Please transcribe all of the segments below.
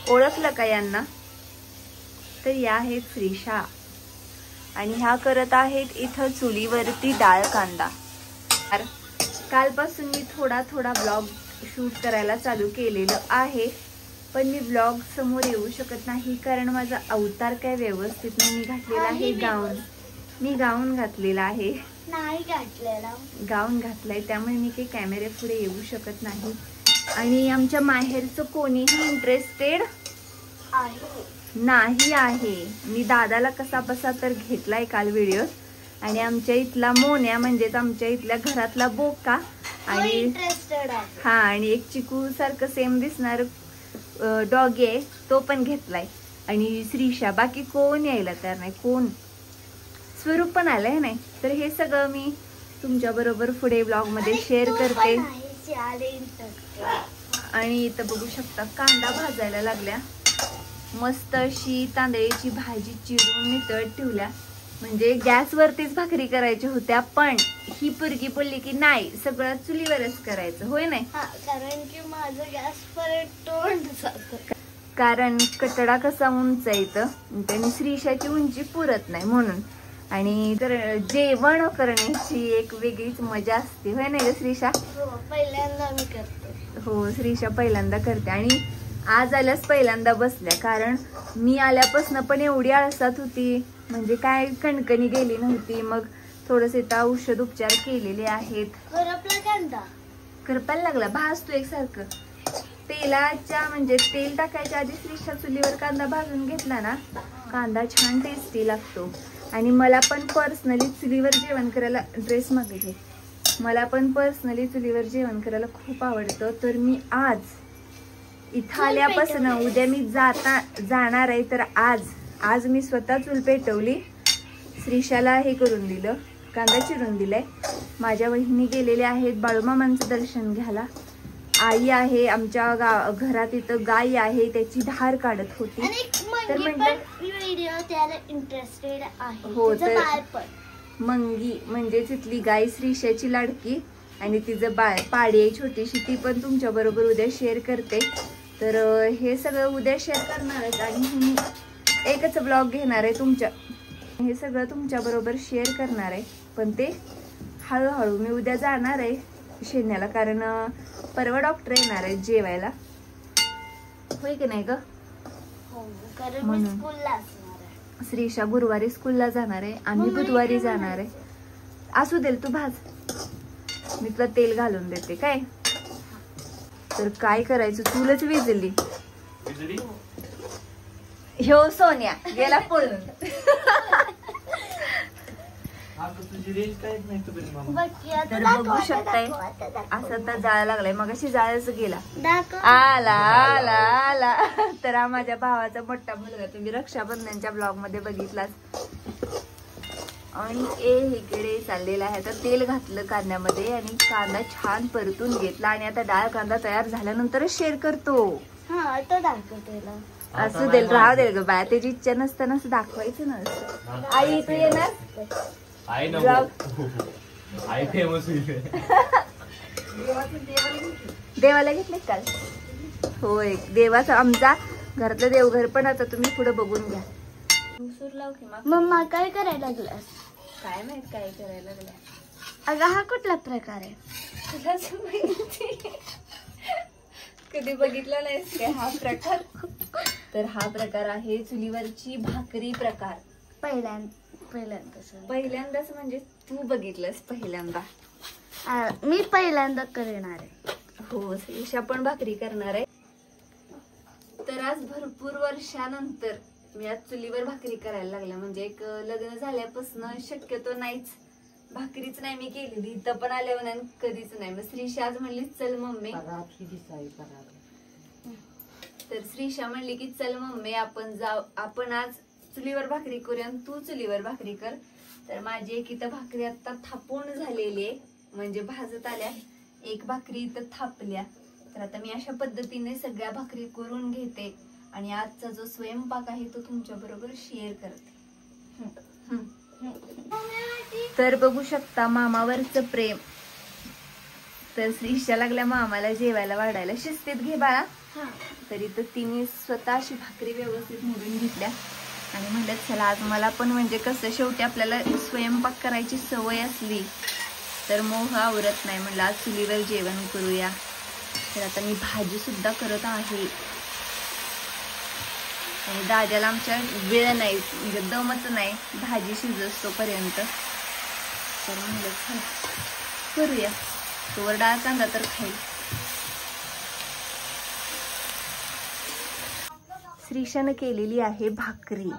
ओळखलं का यांना? तर या आहेत श्रीषा आणि ह्या करत आहेत इथं चुलीवरती डाळ कांदा. कालपासून मी थोडा ब्लॉग शूट करायला चालू केलेलं आहे, पण मी ब्लॉग समोर येऊ शकत नाही कारण माझा अवतार काय व्यवस्थित नाही. मी घातलेला आहे गाऊन. मी गाऊन घातलेला आहे. नाही घातलेला, गाऊन घातलाय, त्यामुळे मी काही कॅमेरे पुढे येऊ शकत नाही. आणि आमच्या माहेरचं कोणीही इंटरेस्टेड नाही आहे. मी दादाला कसा बसा तर घेतलाय काल व्हिडिओ. आणि आमच्या इथला मोन्या म्हणजेच आमच्या इथल्या घरातला बोका आणि इंटरेस्टेड आहे. हा, आणि एक चिकू सारखं सेम दिसणार डॉगी आहे, तो पण घेतलाय. आणि श्रीषा, बाकी कोण यायला तयार नाही. कोण स्वरूप पण आलंय नाही. तर हे सगळं मी तुमच्या बरोबर पुढे ब्लॉग मध्ये शेअर करते. आणि इथं बघू शकता कांदा भाजायला लागल्या. मस्त अशी तांदळाची भाजी चिरून नितळत ठेवल्या. म्हणजे गॅसवरतीच भाकरी करायच्या होत्या, पण ही पोरगी बोलली की नाही सगळं चुलीवरच करायचं. होय नाही, कारण की माझं गॅस परत तोंड जातं. कारण कटडा कसा उंच आहे इथं, त्यांनी श्रीषाची उंची पुरत नाही म्हणून. आणि तर जेवण करण्याची एक वेगळीच मजा असते. होय नाही ग श्रीषा? पहिल्यांदा मी करते. हो, श्रीषा पहिल्यांदा करते. आणि आज आल्यास पहिल्यांदा बसल्या, कारण मी आल्यापासून पण एवढी आळसात होती, म्हणजे काय कणकणी गेली नव्हती. मग थोडस इथं औषध उपचार केलेले आहेत. करपायला लागला भाजतो एकसारखं. तेलाच्या म्हणजे तेल टाकायच्या आधी श्रीषा चुलीवर कांदा भाजून घेतला ना, कांदा छान टेस्टी लागतो. आणि मला पण पर्सनली चुलीवर जेवण करायला ड्रेस मागितले. मला पण पर्सनली चुलीवर जेवण करायला खूप आवडतं. तर मी आज इथं आल्यापासून उद्या मी जाणार आहे. तर आज मी स्वतः चूल पेटवली. श्रीषाला हे करून दिलं, कांदा चिरून दिलाय. माझ्या वहिनी गेलेल्या आहेत बाळूमामांचं दर्शन घ्यायला. आई आहे आमच्या घरात, इथं गाय आहे, त्याची धार काढत होती. तर इंटरेस्टेड आहे. हो, तर मंगी म्हणजे तिथली गाय श्रीषाची लाडकी आणि तिचं बाळ पाडी आहे छोटीशी, ती पण तुमच्या बरोबर उद्या शेअर करते. तर हे सगळं उद्या शेअर करणार आहेत. आणि मी एकच ब्लॉग घेणार आहे हे सगळं तुमच्या बरोबर शेअर करणार आहे, पण ते हळूहळू. मी उद्या जाणार आहे शेण्याला, कारण परवा डॉक्टर येणार आहे जेवायला. होय की नाही ग? म्हणून श्रीषा गुरुवारी स्कूलला जाणार आहे, आम्ही बुधवारी जाणार आहे. असू देल, तू भाज, मी तुला तेल घालून देते काय. तर काय करायचं, चूलच विजली. ह्यो सोन्या गेला पळून. तर बघू शकताय असं तर जाळा लागलाय. मग अशी जाळच गेला. आला. तर हा माझ्या भावाचा मोठा मुलगा, तुम्ही रक्षाबंधनच्या ब्लॉग मध्ये बघितलाच. आणि इकडे चाललेला आहे. तर तेल घातलं कांद्यामध्ये आणि कांदा छान परतून घेतला. आणि आता डाळ कांदा तयार झाल्यानंतरच शेअर करतो. असू देल, राहू देल ग बाया, त्याची इच्छा नसताना दाखवायचं नसतं. आई इथे येणार, देवाला घेतले काल. होय, देवाचं आमचा घरातलं देवघर पण आता तुम्ही पुढे बघून घ्या. मम्मा काय करायला लागलास? काय माहित काय करायला लागल्या. अगं हा कुठला प्रकार आहे? कधी बघितला नाहीस काय हा प्रकार? तर हा प्रकार आहे चुलीवरची भाकरी प्रकार. पहिल्यांदाच म्हणजे तू बघितलंस पहिल्यांदा. मी पहिल्यांदा करणार आहे. हो, ईशा पण भाकरी करणार आहे. तर आज भरपूर वर्षानंतर मी आज चुलीवर भाकरी करायला लागल्या. म्हणजे एक लग्न झाल्यापासून शक्यतो नाहीच, भाकरीच नाही मी केलेली. इथं पण आल्यावर कधीच नाही. मग श्रीषा आज म्हणली चल मम्मी. तर श्रीषा म्हणली की चल मम्मी आपण आज चुलीवर भाकरी करूया, तू चुलीवर भाकरी कर. तर माझी एक इथं भाकरी आता थापून झालेली आहे, म्हणजे भाजत आल्या. एक भाकरी इथं थापल्या. तर आता मी अशा पद्धतीने सगळ्या भाकरी करून घेते आणि आजचा जो स्वयंपाक आहे तो तुमच्या बरोबर शेअर करते. तर बघू शकता मामावरचं प्रेम. तर श्रीषा लागल्या मामाला जेवायला वाढायला. शिस्तीत घे बाळा, तरी तर तिने स्वतः अशी भाकरी व्यवस्थित मोडून घेतल्या आणि म्हणलं चला आज मला पण म्हणजे कसं शेवटी आपल्याला स्वयंपाक करायची सवय असली तर मोह आवरत नाही. म्हणलं आज चुलीवर जेवण करूया. तर आता मी भाजी सुद्धा करत आहे आणि दाद्याला आमच्या वेळ नाही म्हणजे दमच नाही भाजी शिजतोपर्यंत. तर म्हणलं चला करूया. तोवर डाळ कांदा तर खाईल. श्रीशानं केलेली आहे भाकरी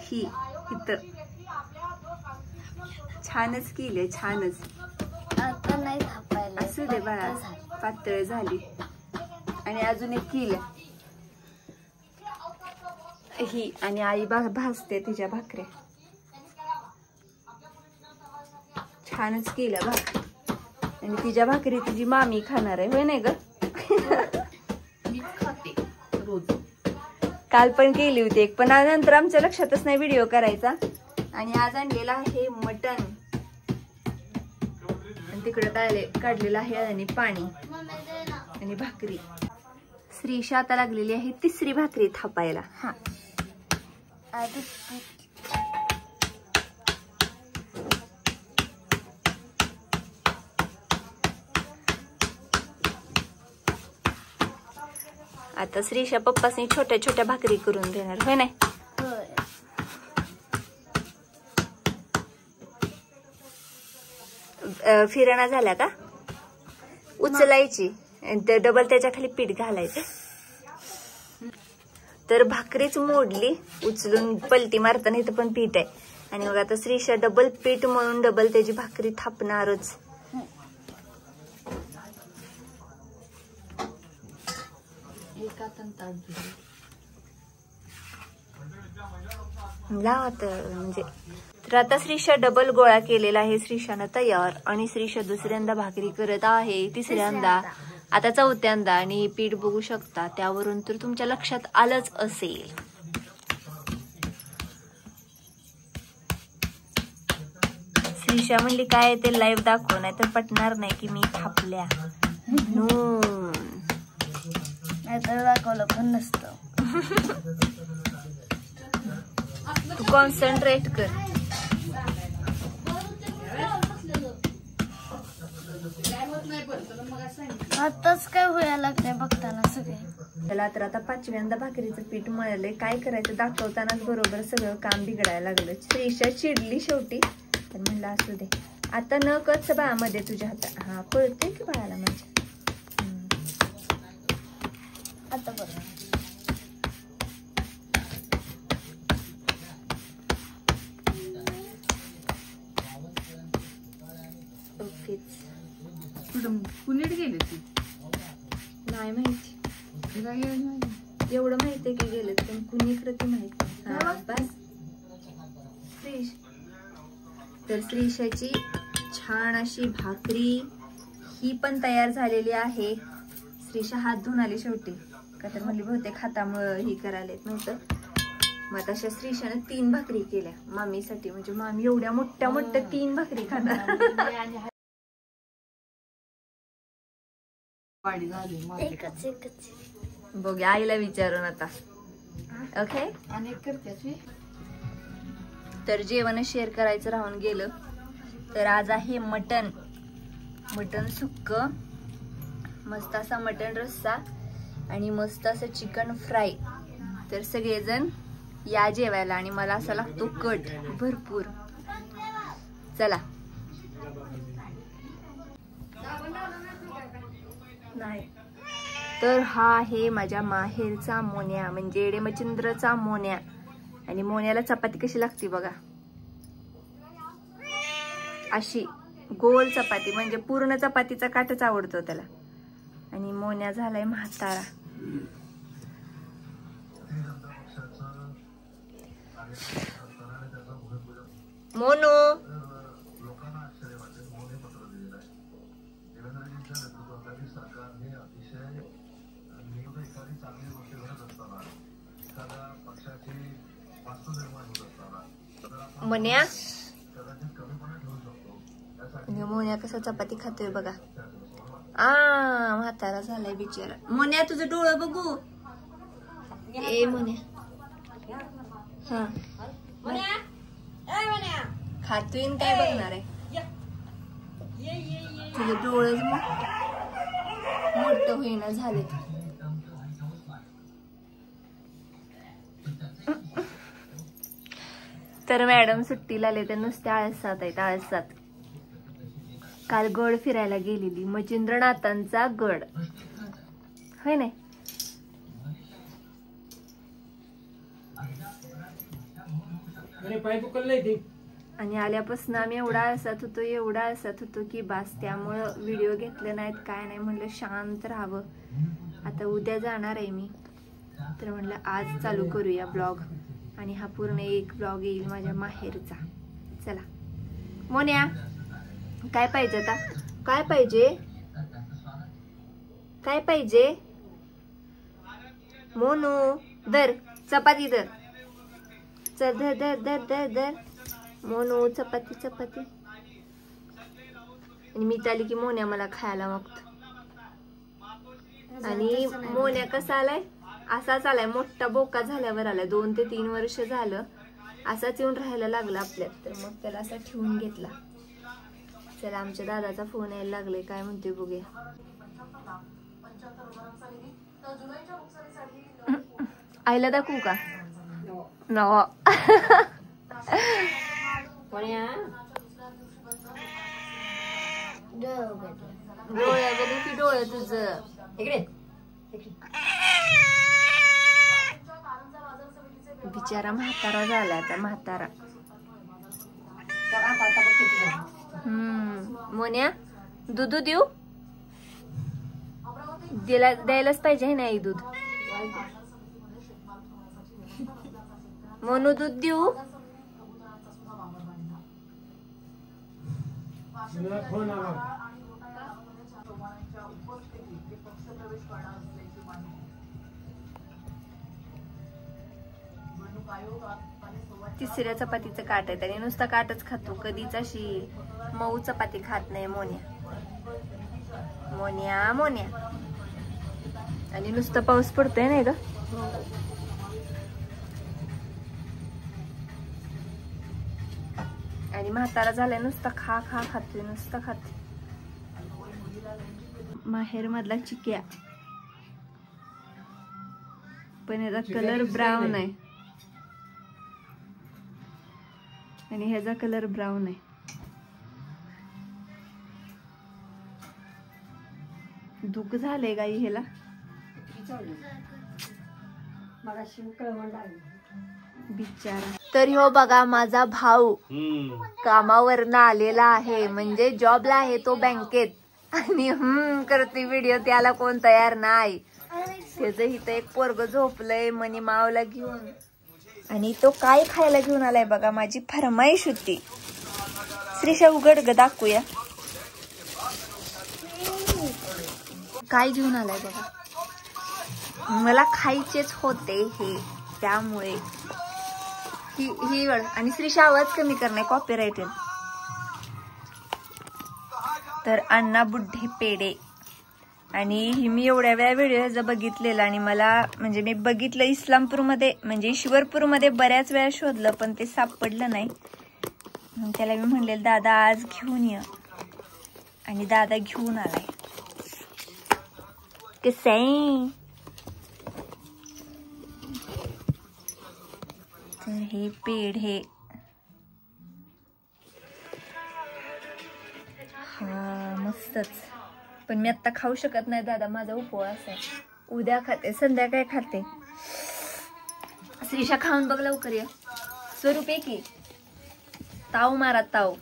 ही इथं. छानच केली छानच. आता नाही थापायला. असू दे बाळा पातळ झाली. आणि अजून एक केलं ही आणि आई भाजते तिच्या भाकऱ्या. छानच केल्या भाकरी आणि तिच्या भाकरी तिची मामी खाणार आहे होय नाही ग. काल पण केली होती एक पण नंतर आमच्या लक्षातच नाही व्हिडिओ करायचा. आणि आज आणलेला आहे मटण आणि तिकडे काढलेलं आहे आणि पाणी आणि भाकरी. श्रीशा आता लागलेली आहे तिसरी भाकरी थापायला. हा आता श्रीशा पप्पासनी छोट्या छोट्या भाकरी करून देणार होय नाही. फिरणा झाल्या का उचलायची डबल त्याच्या खाली पीठ घालायचं. तर भाकरीच मोडली उचलून पलटी मारताना इथं पण पीठ आहे आणि मग आता श्रीशा डबल पीठ म्हणून डबल त्याची भाकरी थापणारच. लावत म्हणजे तर आता श्रीशा डबल गोळा केलेला आहे श्रीशानं तयार. आणि श्रीशा दुसऱ्यांदा भाकरी करत आहे तिसऱ्यांदा आता चौथ्यांदा. आणि पीठ बघू शकता त्यावरून तर तुमच्या लक्षात आलंच असेल. श्रीशा म्हणली काय ते लाईव्ह दाखव नाही तर पटणार नाही की मी थापल्या नाहीतर दाखवलं पण नसतं. तू कॉन्सन्ट्रेट कर. आताच काय व्हायला लागतंय बघताना सगळे. त्याला तर आता पाचव्यांदा भाकरीचं पीठ मळलंय. काय करायचं दाखवतानाच बरोबर सगळं काम बिघडायला लागलं. श्रीशा चिडली शेवटी तर म्हणलं असू दे आता न कच बाळामध्ये तुझ्या हातात. हा कळते की बाळाला माझ्या. आता बघ कुणीकडे गेले ती नाही माहिती. एवढं माहितीये की गेले पण कुणीकडे ती माहिती. हा बस श्रीश. तर श्रीशाची छान अशी भाकरी ही पण तयार झालेली आहे. श्रीशा हात धुवून आली शेवटी का तर म्हणली बहुतेक हातामुळं ही करायला येत नव्हतं. मग तशा श्रीशाने 3 भाकरी केल्या मामीसाठी. म्हणजे मामी एवढ्या मोठ्या मोठ्या 3 भाकरी खाणार. बघूया आईला विचारून आता. ओके तर जेवण शेअर करायचं राहून गेलं. तर आज आहे मटण सुक्क मस्त असा मटण रस्सा आणि मस्त असं चिकन फ्राय. तर सगळेजण या जेवायला आणि मला असा लागतो कट भरपूर. चला नाही तर हा आहे माझ्या माहेरचा मोन्या म्हणजे एडेमचंद्रचा मोन्या. आणि मोन्याला चपाती कशी लागते बघा अशी गोल चपाती म्हणजे पूर्ण चपातीचा काटच आवडतो त्याला. आणि मोन्या झालाय म्हातारा. मोनू मोन्या मोन्या कसा चपाती खातोय बघा. म्हातारा झालाय बिचारा. मोन्या तुझं डोळं बघू. ए मोन्या. हा खातोय काय बघणार आहे. तुझं डोळंच मोठं होईना झाले. तर मॅडम सुट्टीला आले तर नुसते आळसात आहेत आळसात. काल गड फिरायला गेलेली मच्छिंद्रनाथांचा गड होय नाही. आणि आल्यापासून आम्ही एवढा आळसात होतो की बास. त्यामुळं व्हिडिओ घेतले नाहीत काय नाही. म्हणलं शांत राहावं. आता उद्या जाणार आहे मी तर म्हणलं आज चालू करूया ब्लॉग. आणि हा पूर्ण एक ब्लॉग येईल माझ्या माहेरचा. चला मोन्या काय पाहिजे आता. काय पाहिजे मोनू. दर चपाती दर. चल धर धर धर धर धर मोनू चपाती. आणि मी आली की मोन्या मला खायला मागतो. आणि मोन्या कसा आलाय असाच आलाय. मोठा बोका झाल्यावर आलाय. 2 ते 3 वर्ष झालं असाच येऊन राहायला लागला आपल्यात. तर मग त्याला असा ठेवून घेतला. चला आमच्या दादाचा फोन यायला लागले. काय म्हणते बघूया. आईला दाखवू का. नो डोळ्या बघू की डोळ्या तुझं. इकडे बिचारा म्हातारा झाला आता म्हातारा. मोन्या दूध देऊ. द्यायलाच पाहिजे नाही दूध. मोनू दूध देऊ. तिसऱ्या चपातीचं काट आहे. त्याने नुसता काटच खातो. कधीच अशी मऊ चपाती खात नाही मोन्या. आणि नुसतं पाऊस पडतोय नाही ग. आणि म्हातारा झालाय नुसता खातोय नुसता खातोय. माहेर मधला चिक्या पण याचा कलर ब्राऊन आहे. आणि ह्याचा कलर ब्राऊन आहे. दुःख झालंय गाई ह्याला. बिचारा. तर ह्यो बघा माझा भाऊ कामावरनं आलेला आहे. म्हणजे जॉबला आहे तो बँकेत. आणि करते व्हिडिओ. त्याला कोण तयार नाही. त्याचं इथं एक पोरग झोपलंय मनी मावला घेऊन. आणि तो काय खायला घेऊन आलाय बघा. माझी फरमाईश होती. श्रीशा उघड ग दाखवूया काय घेऊन आलाय बघा. मला खायचेच होते हे त्यामुळे ही वेळ. आणि श्रीशा आवाज कमी करणे कॉपीराइट. तर अण्णा बुड्ढे पेढे. आणि मी एवढ्या वेळा व्हिडिओ ह्याचा बघितलेला. आणि मला म्हणजे मी बघितलं इस्लामपूरमध्ये म्हणजे ईश्वरपूरमध्ये बऱ्याच वेळा शोधलं पण ते सापडलं नाही. मग त्याला मी म्हणलेलं दादा आज घेऊन ये. आणि दादा घेऊन आलाय. कसं तर हे पेढे. हा मस्तच. पण मी आता खाऊ शकत नाही दादा. माझा उपवास आहे. उद्या खाते संध्याकाळी खाते. श्रीशा खाऊन बघ लवकर या. स्वरूप आहे की ताव मारा ताव.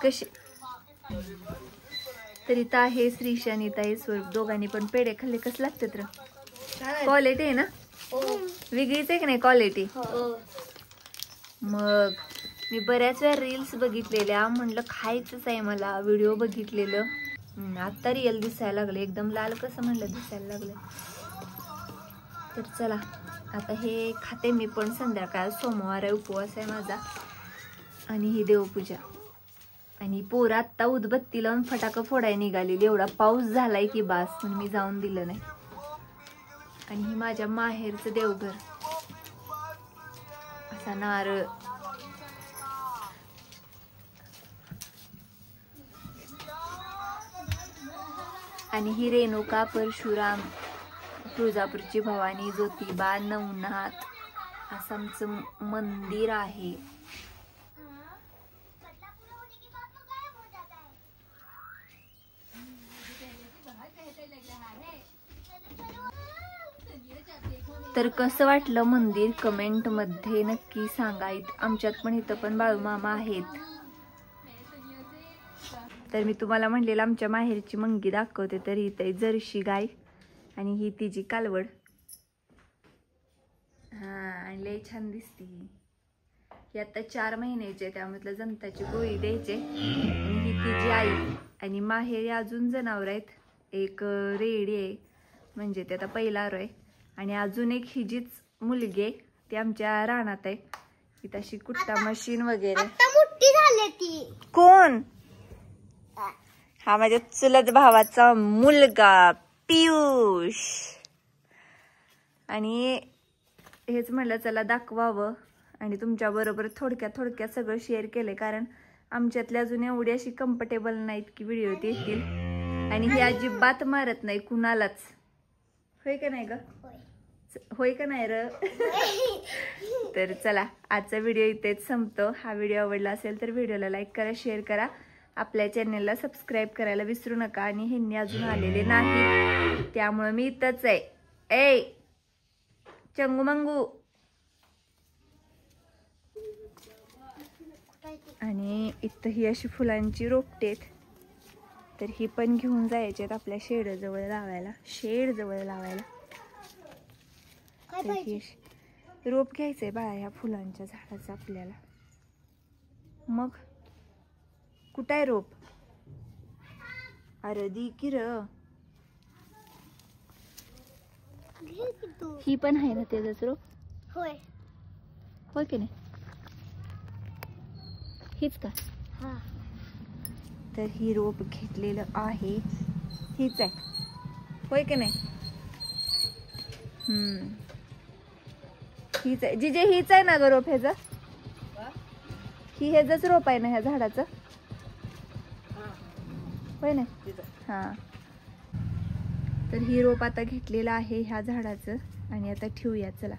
कसे तरी इथं आहे श्रीशा आणि इथं आहे स्वरूप. दोघांनी पण पेढे खाल्ले. कसं लागतात र. क्वालिटी आहे ना वेगळीच आहे की नाही क्वालिटी. मग मी बऱ्याच वेळा रील्स बघितलेल्या. म्हणलं खायचंच आहे मला. व्हिडिओ बघितलेलं. आता रिअल दिसायला लागले. एकदम लाल कसं म्हणलं दिसायला लागलं. तर चला आता हे खाते मी पण संध्याकाळ, सोमवार आहे, उपवास आहे माझा. आणि ही देवपूजा. आणि पोरं आत्ता उदबत्ती लावून फटाकं फोडायला निघालेली. एवढा पाऊस झालाय की बास, म्हणून मी जाऊन दिलं नाही. आणि ही माझ्या माहेरचं देवघर. असा नारळ. आणि ही रेणुका, परशुराम, तुळजापूरची भवानी, ज्योतिबा, नवनाथ असं आमचं मंदिर आहे. तर कसं वाटलं मंदिर कमेंट मध्ये नक्की सांगा. आमच्यात पण इथं पण बाळूमामा आहेत. तर मी तुम्हाला म्हणलेलं आमच्या माहेरची मंगी दाखवते. तर इथे जर्शी गाय आणि ही तिची कालवड. हा, आणि लय छान दिसते ही. आता 4 महिन्याचे, त्यामुळे जंताची गोळी द्यायचे. आणि ही तिची आई. आणि माहेरी अजून जनावर आहेत. एक रेडी आहे, म्हणजे ते आता पहिला आहे. आणि अजून एक हिजीच मुलगी आहे, ती आमच्या रानात आहे. इथं अशी कुट्टा मशीन वगैरे. मोठी झाली ती. कोण? हा माझ्या चुलत भावाचा मुलगा पियुष. आणि हेच म्हणलं चला दाखवावं आणि तुमच्या बरोबर थोडक्यात सगळं शेअर केलंय. कारण आमच्यातले अजून एवढी अशी कम्फर्टेबल नाहीत की व्हिडिओ येतील. आणि ही अजिबात मारत नाही कुणालाच. होय का नाही ग? होय का नाही र? तर चला, आजचा व्हिडिओ इथेच संपतो. हा व्हिडिओ आवडला असेल तर व्हिडिओला लाईक करा, शेअर करा. आपल्या चॅनेलला सबस्क्राईब करायला विसरू नका. आणि ह्यांनी अजून आलेले नाही, त्यामुळे मी इथंच आहे. ए चंगू मंगू. आणि इथं ही अशी फुलांची रोपटे आहेत. तर ही पण घेऊन जायचे आहेत आपल्या शेड जवळ लावायला. रोप घ्यायचंय बाळा ह्या फुलांच्या झाडाचं आपल्याला. मग कुठं आहे रोप? अरे दी की र. ही पण आहे ना त्याच रोप? होय की नाही? हीच का? तर ही रोप घेतलेलं आहे, हीच आहे. होय की नाही? हीच आहे जिजे, हीच आहे ना ग रोप ह्याच? ही ह्याच रोप आहे ना ह्या झाडाचं? होय ना? हा. तर ही रोप आता घेतलेलं आहे ह्या झाडाचं. आणि आता ठेवूया चला.